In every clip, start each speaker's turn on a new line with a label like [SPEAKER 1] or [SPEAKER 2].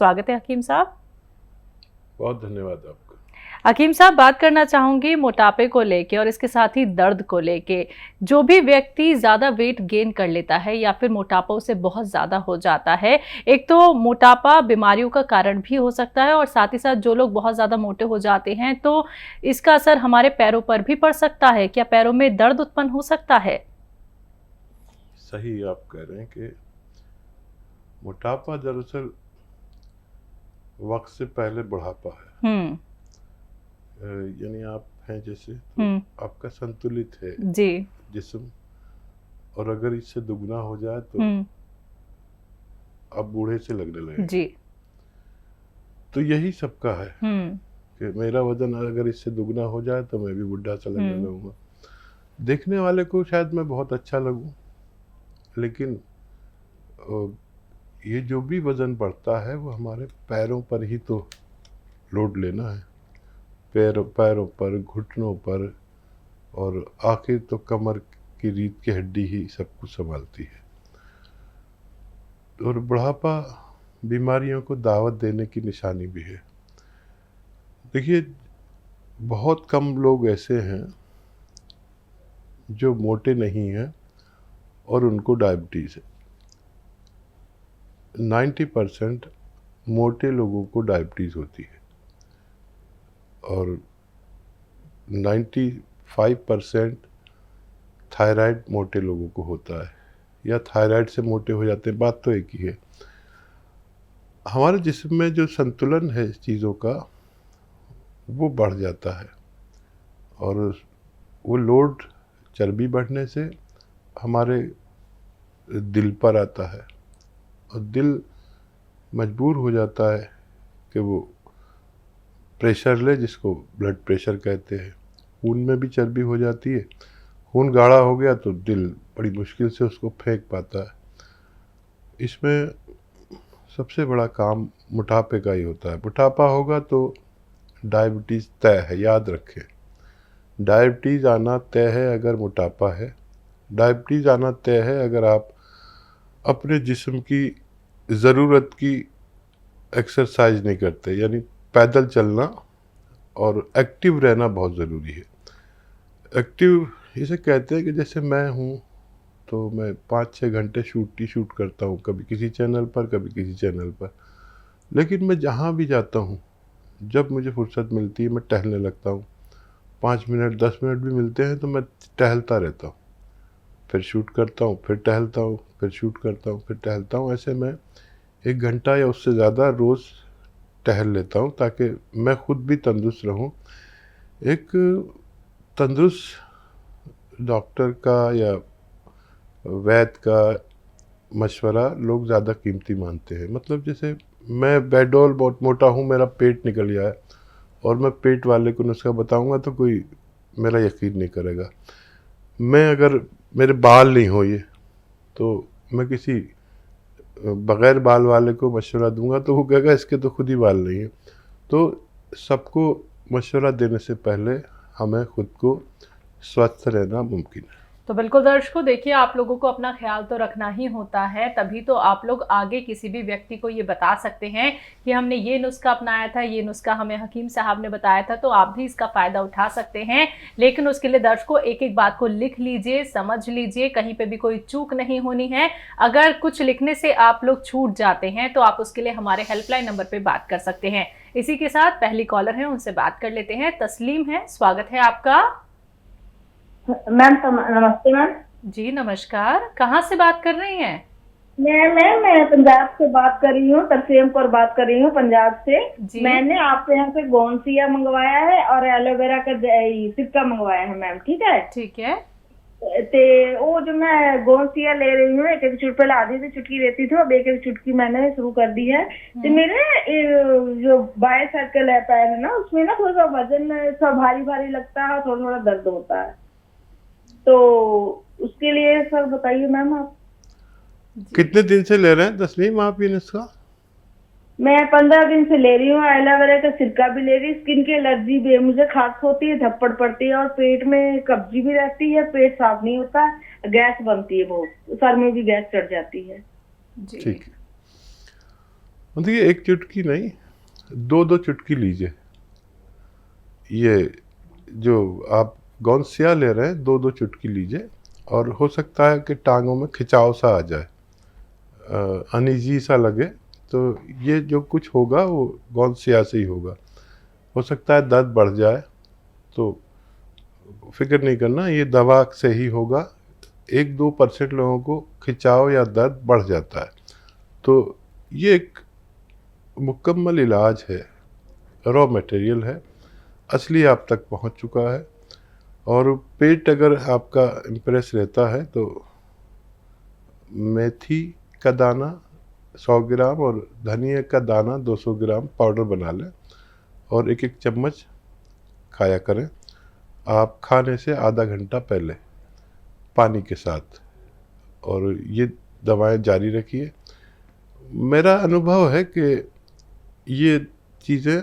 [SPEAKER 1] स्वागत है हकीम साहब।
[SPEAKER 2] बहुत धन्यवाद आपका।
[SPEAKER 1] हकीम साहब, बात करना चाहूंगी मोटापे को लेके और इसके साथ ही दर्द को लेके। जो भी व्यक्ति ज़्यादा वेट गेन कर लेता है या फिर मोटापा उसे बहुत ज़्यादा हो जाता है, एक तो मोटापा बीमारियों का कारण भी हो सकता है और साथ ही साथ जो लोग बहुत ज़्यादा मोटे हो जाते हैं तो इसका असर हमारे पैरों पर भी पड़ सकता है। क्या पैरों में दर्द उत्पन्न हो सकता है?
[SPEAKER 2] सही आप कह रहे हैं कि मोटापा दरअसल वक्त से पहले बुढ़ापा है। यानी आप हैं जैसे तो आपका संतुलित है
[SPEAKER 1] जी
[SPEAKER 2] जिस्म, और अगर इससे दुगना हो जाए तो आप बूढ़े से लगने लगे
[SPEAKER 1] जी।
[SPEAKER 2] तो यही सबका है कि मेरा वजन अगर इससे दुगना हो जाए तो मैं भी बुढ़ा सा लगने लगूंगा। देखने वाले को शायद मैं बहुत अच्छा लगूं, लेकिन ये जो भी वजन बढ़ता है वो हमारे पैरों पर ही तो लोड लेना है। पैरों पर, घुटनों पर, और आखिर तो कमर की रीढ़ की हड्डी ही सब कुछ संभालती है। और बुढ़ापा बीमारियों को दावत देने की निशानी भी है। देखिए, बहुत कम लोग ऐसे हैं जो मोटे नहीं हैं और उनको डायबिटीज़ है। 90% मोटे लोगों को डायबिटीज़ होती है और 95% थायराइड मोटे लोगों को होता है या थायराइड से मोटे हो जाते हैं। बात तो एक ही है। हमारे जिस्म में जो संतुलन है इस चीज़ों का वो बढ़ जाता है और वो लोड चर्बी बढ़ने से हमारे दिल पर आता है और दिल मजबूर हो जाता है कि वो प्रेशर ले, जिसको ब्लड प्रेशर कहते हैं। खून में भी चर्बी हो जाती है। खून गाढ़ा हो गया तो दिल बड़ी मुश्किल से उसको फेंक पाता है। इसमें सबसे बड़ा काम मोटापे का ही होता है। मोटापा होगा तो डायबिटीज़ तय है, याद रखें। डायबिटीज़ आना तय है अगर मोटापा है। डायबिटीज़ आना तय है अगर आप अपने जिस्म की ज़रूरत की एक्सरसाइज नहीं करते, यानी पैदल चलना और एक्टिव रहना बहुत ज़रूरी है। एक्टिव इसे कहते हैं कि जैसे मैं हूँ तो मैं 5-6 घंटे शूट करता हूँ, कभी किसी चैनल पर, कभी किसी चैनल पर। लेकिन मैं जहाँ भी जाता हूँ, जब मुझे फुर्सत मिलती है मैं टहलने लगता हूँ। 5 मिनट 10 मिनट भी मिलते हैं तो मैं टहलता रहता हूँ, फिर शूट करता हूँ, फिर टहलता हूँ, फिर शूट करता हूँ, फिर टहलता हूँ। ऐसे मैं 1 घंटा या उससे ज़्यादा रोज़ टहल लेता हूँ ताकि मैं खुद भी तंदुरुस्त रहूँ। एक तंदुरुस्त डॉक्टर का या वैद्य का मशवरा लोग ज़्यादा कीमती मानते हैं। मतलब जैसे मैं बेडोल बहुत मोटा हूँ, मेरा पेट निकल गया है और मैं पेट वाले को नुस्खा बताऊंगा तो कोई मेरा यकीन नहीं करेगा। मैं अगर मेरे बाल नहीं हो ये तो मैं किसी बग़ैर बाल वाले को मशवरा दूंगा तो वो कहेगा इसके तो खुद ही बाल नहीं है। तो सबको मशवरा देने से पहले हमें खुद को स्वस्थ रहना मुमकिन है।
[SPEAKER 1] तो बिल्कुल दर्शकों, देखिए, आप लोगों को अपना ख्याल तो रखना ही होता है, तभी तो आप लोग आगे किसी भी व्यक्ति को ये बता सकते हैं कि हमने ये नुस्खा अपनाया था, ये नुस्खा हमें हकीम साहब ने बताया था, तो आप भी इसका फ़ायदा उठा सकते हैं। लेकिन उसके लिए दर्शकों एक एक बात को लिख लीजिए, समझ लीजिए, कहीं पर भी कोई चूक नहीं होनी है। अगर कुछ लिखने से आप लोग छूट जाते हैं तो आप उसके लिए हमारे हेल्पलाइन नंबर पर बात कर सकते हैं। इसी के साथ पहली कॉलर है, उनसे बात कर लेते हैं। तस्लीम है, स्वागत है आपका।
[SPEAKER 3] मैम नमस्ते मैम।
[SPEAKER 1] जी नमस्कार, कहाँ से बात कर रही हैं?
[SPEAKER 3] मैं पंजाब से बात कर रही हूँ, तरसेम पर बात कर रही हूँ पंजाब से। मैंने आपके यहाँ से गोंसिया मंगवाया है और एलोवेरा का सिक्का मंगवाया है मैम। ठीक है?
[SPEAKER 1] ठीक है।
[SPEAKER 3] ते वो जो मैं गोंसिया ले रही हूँ, एक चुटकी पहले आधी से चुटकी रहती थी, अब एक चुटकी मैंने शुरू कर दी है। तो मेरे जो बाएं सर्कल है पैर है ना, उसमें ना थोड़ा सा वजन सा भारी भारी लगता है, थोड़ा थोड़ा दर्द होता है। तो उसके लिए सर बताइए मैम आप।
[SPEAKER 2] कितने दिन से ले रहे हैं तस्लीम आप ये नुस्खा?
[SPEAKER 3] मैं 15 दिन से ले रही हूँ। एलोवेरा का सिरका भी ले रही। स्किन की एलर्जी भी है, मुझे खांस होती है, थप्पड़ पड़ती है और पेट में कब्जी भी रहती है, पेट साफ नहीं होता, गैस बनती है बहुत, सर में भी गैस चढ़ जाती है।
[SPEAKER 2] ठीक है। देखिए एक चुटकी नहीं, 2-2 चुटकी लीजिए। ये जो आप गौनसिया ले रहे हैं 2-2 चुटकी लीजिए, और हो सकता है कि टांगों में खिंचाव सा आ जाए, अनईजी सा लगे, तो ये जो कुछ होगा वो गौनसिया से ही होगा। हो सकता है दर्द बढ़ जाए, तो फिक्र नहीं करना, ये दवा से ही होगा। 1-2% लोगों को खिंचाव या दर्द बढ़ जाता है, तो ये एक मुकम्मल इलाज है, रॉ मटेरियल है, असली आप तक पहुंच चुका है। और पेट अगर आपका इम्प्रेस रहता है तो मेथी का दाना 100 ग्राम और धनिया का दाना 200 ग्राम पाउडर बना लें और 1-1 चम्मच खाया करें आप खाने से आधा घंटा पहले पानी के साथ, और ये दवाएं जारी रखिए। मेरा अनुभव है कि ये चीज़ें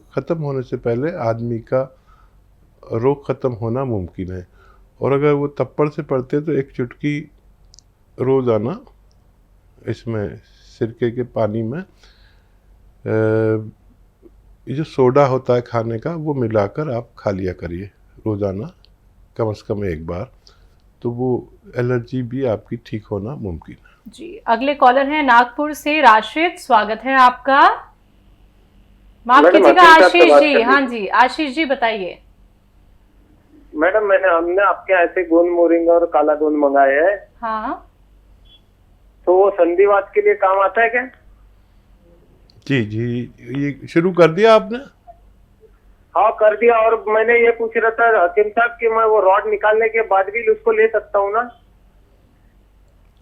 [SPEAKER 2] ख़त्म होने से पहले आदमी का रोग ख़त्म होना मुमकिन है। और अगर वो तप्पड़ से पड़ते तो 1 चुटकी रोज़ाना इसमें सिरके के पानी में ये जो सोडा होता है खाने का वो मिलाकर आप खा लिया करिए रोज़ाना कम से कम 1 बार, तो वो एलर्जी भी आपकी ठीक होना मुमकिन है।
[SPEAKER 1] जी, अगले कॉलर हैं नागपुर से राशिद, स्वागत है आपका। माफ
[SPEAKER 4] मैडम,
[SPEAKER 1] कीजिएगा
[SPEAKER 4] आशीष
[SPEAKER 1] आशीष
[SPEAKER 4] से बात
[SPEAKER 1] जी।
[SPEAKER 4] कर
[SPEAKER 1] हाँ जी आशीष जी बताइए।
[SPEAKER 4] मैडम हमने आपके यहाँ से गोंद मोरिंगा और काला गोंद मंगाए हैं,
[SPEAKER 1] हाँ
[SPEAKER 4] तो वो संधिवात के लिए काम आता है क्या?
[SPEAKER 2] जी जी, ये शुरू कर दिया आपने?
[SPEAKER 4] हाँ कर दिया। और मैंने ये पूछ रहा था हकीम साहब कि मैं वो रॉड निकालने के बाद भी उसको ले सकता हूँ ना?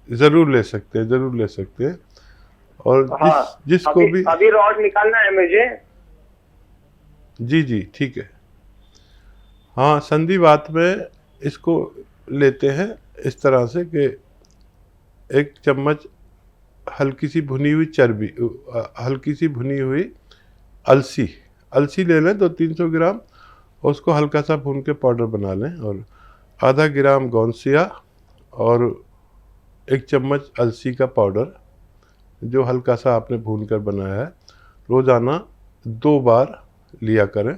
[SPEAKER 2] ज़रूर ले सकते हैं, ज़रूर ले सकते हैं। और
[SPEAKER 4] हाँ,
[SPEAKER 2] जिसको भी
[SPEAKER 4] अभी रॉड निकालना है मुझे।
[SPEAKER 2] जी जी ठीक है। हाँ, संधिवात में इसको लेते हैं इस तरह से कि 1 चम्मच हल्की सी भुनी हुई चर्बी, हल्की सी भुनी हुई अलसी ले लें 200-300 ग्राम, और उसको हल्का सा भून के पाउडर बना लें, और आधा ग्राम गौनसिया और 1 चम्मच अलसी का पाउडर जो हल्का सा आपने भून कर बनाया है, रोज़ाना 2 बार लिया करें,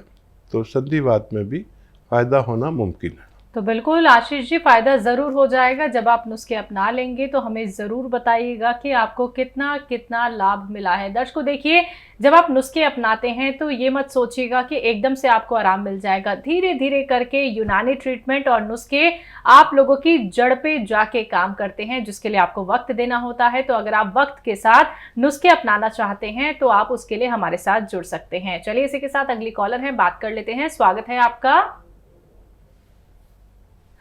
[SPEAKER 2] तो संधिवात में भी फ़ायदा होना मुमकिन है।
[SPEAKER 1] तो बिल्कुल आशीष जी, फायदा जरूर हो जाएगा। जब आप नुस्खे अपना लेंगे तो हमें जरूर बताइएगा कि आपको कितना कितना लाभ मिला है। दर्शकों देखिए, जब आप नुस्खे अपनाते हैं तो ये मत सोचिएगा कि एकदम से आपको आराम मिल जाएगा। धीरे धीरे करके यूनानी ट्रीटमेंट और नुस्खे आप लोगों की जड़ पे जाके काम करते हैं, जिसके लिए आपको वक्त देना होता है। तो अगर आप वक्त के साथ नुस्खे अपनाना चाहते हैं तो आप उसके लिए हमारे साथ जुड़ सकते हैं। चलिए इसी के साथ अगली कॉलर है, बात कर लेते हैं। स्वागत है आपका।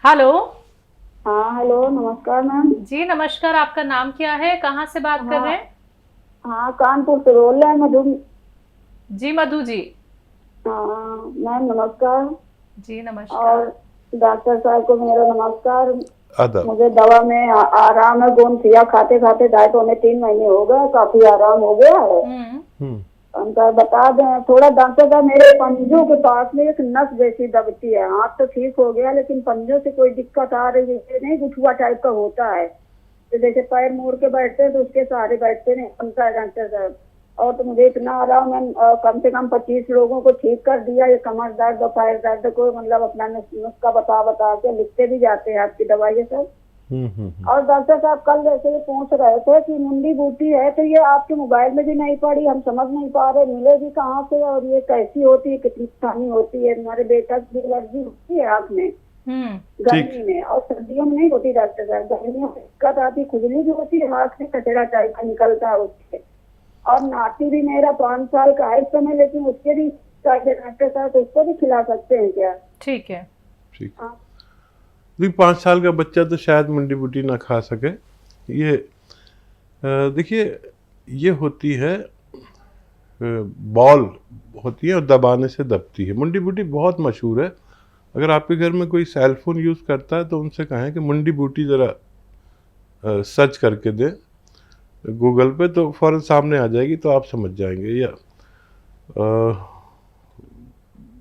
[SPEAKER 1] हेलो।
[SPEAKER 3] हाँ हेलो, नमस्कार मैम।
[SPEAKER 1] जी नमस्कार, आपका नाम क्या है, कहाँ से बात कर रहे हैं?
[SPEAKER 3] हाँ कानपुर से बोल रहे हैं, मधु
[SPEAKER 1] जी मधु जी।
[SPEAKER 3] हाँ मैम नमस्कार।
[SPEAKER 1] जी नमस्कार।
[SPEAKER 3] और डॉक्टर साहब को मेरा नमस्कार।
[SPEAKER 2] आदाब।
[SPEAKER 3] मुझे दवा में आराम है, गोंसिया खाते खाते डाइट होने 3 महीने हो गए, काफी आराम हो गया है। उनका बता दें थोड़ा। डॉक्टर साहब मेरे पंजों के पास में एक नस जैसी दबती है, हाथ तो ठीक हो गया लेकिन पंजों से कोई दिक्कत आ रही है, नहीं गुठुआ टाइप का होता है, तो जैसे पैर मोड़ के बैठते हैं तो उसके सहारे बैठते नहीं बनता है डॉक्टर साहब। और तो मुझे इतना आराम है, कम से कम 25 लोगों को ठीक कर दिया ये कमर दर्द और पैर दर्द को, मतलब अपना नुस्खा बता के लिखते भी जाते हैं आपकी दवाई सब। और डॉक्टर साहब कल जैसे ये पूछ रहे थे कि मुंडी बूटी है, तो ये आपके मोबाइल में भी नहीं पड़ी, हम समझ नहीं पा रहे मिलेगी कहाँ से और ये कैसी होती है, कितनी स्थानी होती है। हमारे बेटा की एलर्जी होती है आँख में गर्मी में, और सर्दियों में नहीं होती डॉक्टर साहब। गर्मियों में दिक्कत आती, खुजली भी होती है, आँख से कचरा टाइप का निकलता है उससे। और नाती भी मेरा 5 साल का है इस समय, लेकिन उसके भी डॉक्टर साहब उसको भी खिला सकते हैं क्या?
[SPEAKER 1] ठीक है।
[SPEAKER 2] ठीक। 5 साल का बच्चा तो शायद मुंडी बूटी ना खा सके। ये देखिए, ये होती है बॉल होती है और दबाने से दबती है। मुंडी बूटी बहुत मशहूर है। अगर आपके घर में कोई सेल फोन यूज़ करता है तो उनसे कहें कि मुंडी बूटी ज़रा सर्च करके दें गूगल पे, तो फ़ौरन सामने आ जाएगी, तो आप समझ जाएंगे। या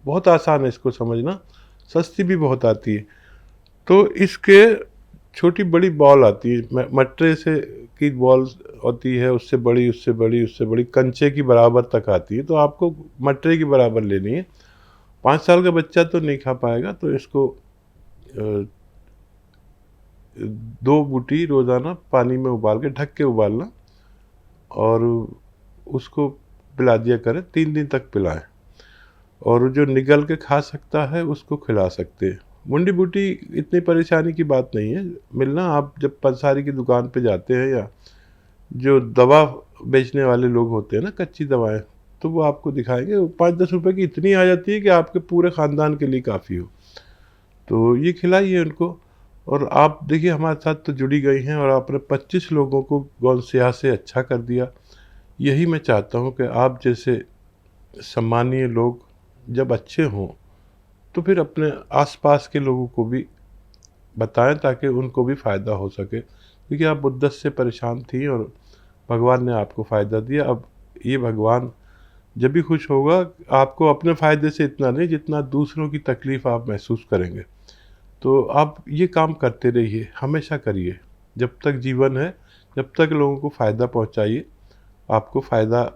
[SPEAKER 2] बहुत आसान है इसको समझना, सस्ती भी बहुत आती है। तो इसके छोटी बड़ी बॉल आती है, मटरे से की बॉल होती है, उससे बड़ी, उससे बड़ी, उससे बड़ी, कंचे की बराबर तक आती है, तो आपको मटरे की बराबर लेनी है। 5 साल का बच्चा तो नहीं खा पाएगा, तो इसको 2 बूटी रोज़ाना पानी में उबाल के, ढक के उबालना, और उसको पिला दिया करें, 3 दिन तक पिलाएं। और जो निगल के खा सकता है उसको खिला सकते हैं। मुंडी बूटी इतनी परेशानी की बात नहीं है मिलना। आप जब पंसारी की दुकान पे जाते हैं या जो दवा बेचने वाले लोग होते हैं ना, कच्ची दवाएं, तो वो आपको दिखाएंगे। 5-10 रुपए की इतनी आ जाती है कि आपके पूरे ख़ानदान के लिए काफ़ी हो। तो ये खिलाइए उनको। और आप देखिए हमारे साथ तो जुड़ी गई हैं और आपने 25 लोगों को गौन स्याह से अच्छा कर दिया। यही मैं चाहता हूँ कि आप जैसे सम्मानीय लोग जब अच्छे हों तो फिर अपने आसपास के लोगों को भी बताएं, ताकि उनको भी फ़ायदा हो सके। क्योंकि आप मुद्दत से परेशान थी और भगवान ने आपको फ़ायदा दिया। अब ये भगवान जब भी खुश होगा, आपको अपने फ़ायदे से इतना नहीं जितना दूसरों की तकलीफ़ आप महसूस करेंगे। तो आप ये काम करते रहिए, हमेशा करिए, जब तक जीवन है, जब तक लोगों को फ़ायदा पहुंचाइए। आपको फ़ायदा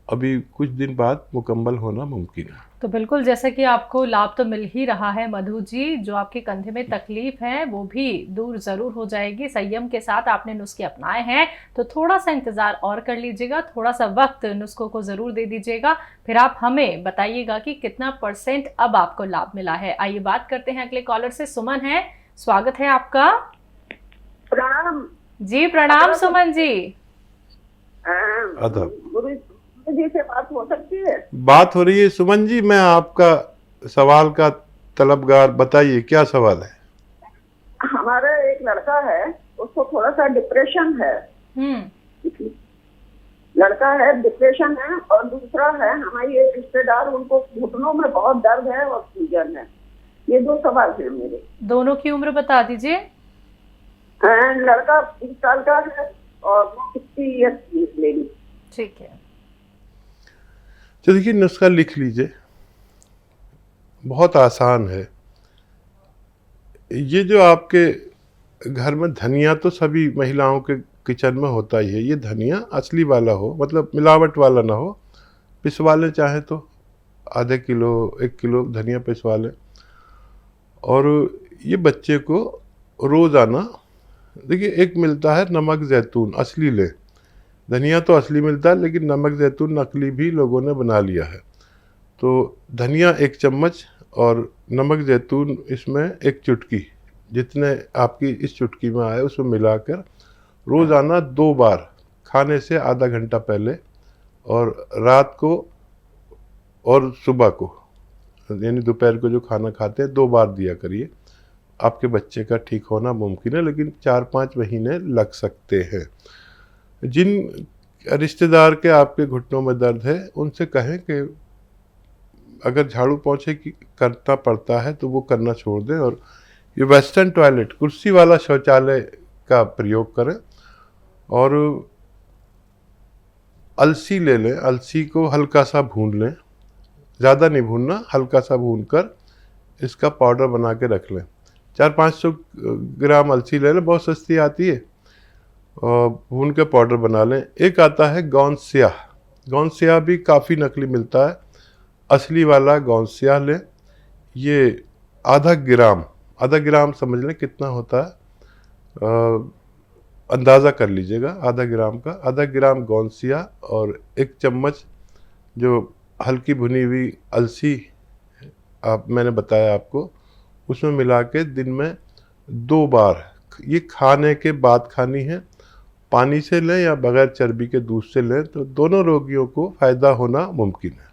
[SPEAKER 2] अभी कुछ दिन बाद मुकम्मल होना मुमकिन है।
[SPEAKER 1] तो बिल्कुल, जैसे कि आपको लाभ तो मिल ही रहा है मधु जी, जो आपके कंधे में तकलीफ है वो भी दूर ज़रूर हो जाएगी। संयम के साथ आपने नुस्खे अपनाए हैं, तो थोड़ा सा इंतज़ार और कर लीजिएगा, थोड़ा सा वक्त नुस्खों को ज़रूर दे दीजिएगा। फिर आप हमें बताइएगा कि कितना % अब आपको लाभ मिला है। आइए बात करते हैं अगले कॉलर से। सुमन है, स्वागत है आपका।
[SPEAKER 3] प्रणाम
[SPEAKER 1] जी प्रणाम सुमन जी।
[SPEAKER 2] आदाब।
[SPEAKER 3] जी से बात हो सकती है?
[SPEAKER 2] बात हो रही है सुमन जी, मैं आपका सवाल का तलबगार, बताइए क्या सवाल है।
[SPEAKER 3] हमारा एक लड़का है, उसको थोड़ा सा डिप्रेशन है। लड़का है, डिप्रेशन है, और दूसरा है हमारी एक रिश्तेदार, उनको घुटनों में बहुत दर्द है और सूजन है। ये 2 सवाल है मेरे। दोनों
[SPEAKER 1] की उम्र बता दीजिए।
[SPEAKER 3] लड़का 20 साल का है और 60 ईयर्स की लेडी।
[SPEAKER 1] ठीक है,
[SPEAKER 2] तो देखिए नुस्खा लिख लीजिए, बहुत आसान है। ये जो आपके घर में धनिया, तो सभी महिलाओं के किचन में होता ही है। ये धनिया असली वाला हो, मतलब मिलावट वाला ना हो। पिसवा लें चाहे तो, आधे किलो 1 किलो धनिया पिसवा लें। और ये बच्चे को रोज़ाना, देखिए एक मिलता है नमक ज़ैतून, असली लें। धनिया तो असली मिलता है, लेकिन नमक ज़ैतून नकली भी लोगों ने बना लिया है। तो धनिया 1 चम्मच और नमक ज़ैतून इसमें 1 चुटकी, जितने आपकी इस चुटकी में आए उसमें मिलाकर रोज़ाना 2 बार, खाने से आधा घंटा पहले और रात को और सुबह को, यानी दोपहर को जो खाना खाते हैं, 2 बार दिया करिए। आपके बच्चे का ठीक होना मुमकिन है, लेकिन 4-5 महीने लग सकते हैं। जिन रिश्तेदार के आपके घुटनों में दर्द है, उनसे कहें कि अगर झाड़ू पोंछे की करना पड़ता है तो वो करना छोड़ दें, और ये वेस्टर्न टॉयलेट, कुर्सी वाला शौचालय का प्रयोग करें। और अलसी ले लें, अलसी को हल्का सा भून लें, ज़्यादा नहीं भूनना, हल्का सा भूनकर इसका पाउडर बना के रख लें। 400-500 ग्राम अलसी ले लें, बहुत सस्ती आती है, और भून के पाउडर बना लें। एक आता है गौन स्याह, गौन स्याह भी काफ़ी नकली मिलता है, असली वाला गौन स्याह लें। ये आधा ग्राम समझ लें कितना होता है, अंदाज़ा कर लीजिएगा आधा ग्राम का। आधा ग्राम गौन स्याह और 1 चम्मच जो हल्की भुनी हुई अलसी मैंने बताया आपको, उसमें मिला के दिन में 2 बार, ये खाने के बाद खानी है। पानी से लें या बगैर चर्बी के दूध से लें, तो दोनों रोगियों को फ़ायदा होना मुमकिन है।